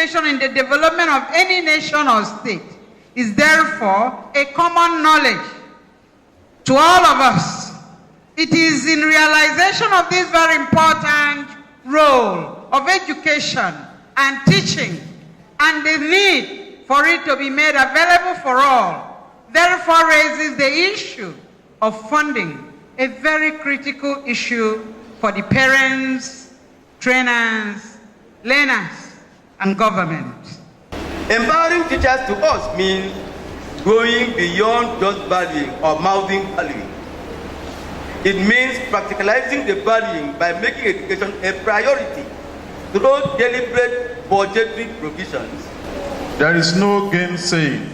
participation in the development of any nation or state is therefore a common knowledge to all of us. It is in realization of this very important role of education and teaching and the need for it to be made available for all, therefore raises the issue of funding, a very critical issue for the parents, trainers, learners, and government. Empowering teachers to us means going beyond just valuing or mouthing valuing. It means practicalizing the valuing by making education a priority through deliberate budgetary provisions. There is no gainsaying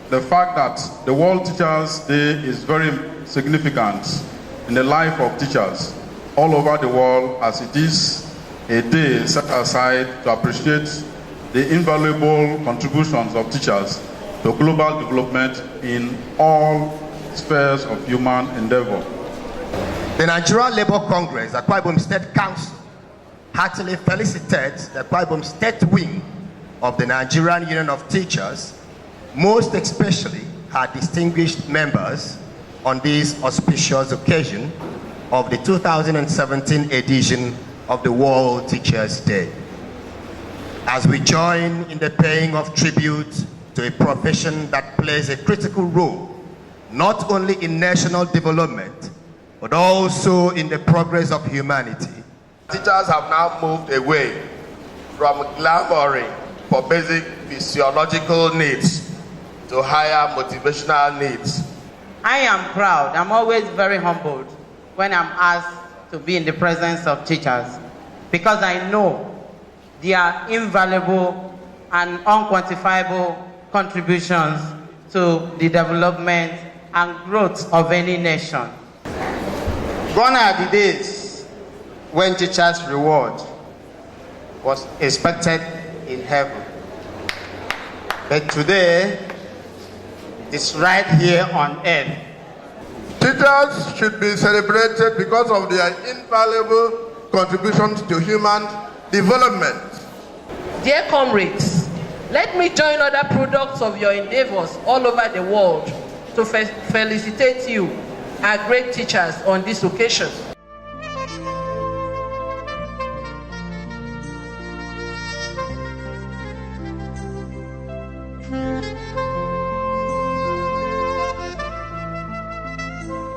the fact that the World Teachers' Day is very significant in the life of teachers all over the world, as it is a day set aside to appreciate the invaluable contributions of teachers to global development in all spheres of human endeavor. The Nigerian Labour Congress, Akwa Ibom State Council, heartily felicitates the Akwa Ibom State Wing of the Nigerian Union of Teachers, most especially her distinguished members, on this auspicious occasion of the 2017 edition of the World Teachers' Day. As we join in the paying of tribute to a profession that plays a critical role, not only in national development, but also in the progress of humanity. Teachers have now moved away from clamoring for basic physiological needs to higher motivational needs. I am proud, I'm always very humbled when I'm asked to be in the presence of teachers, because I know their invaluable and unquantifiable contributions to the development and growth of any nation. Gone are the days when teachers' reward was expected in heaven. But today, it's right here on earth. Teachers should be celebrated because of their invaluable contributions to human development. Dear comrades, let me join other products of your endeavors all over the world to felicitate you, our great teachers, on this occasion.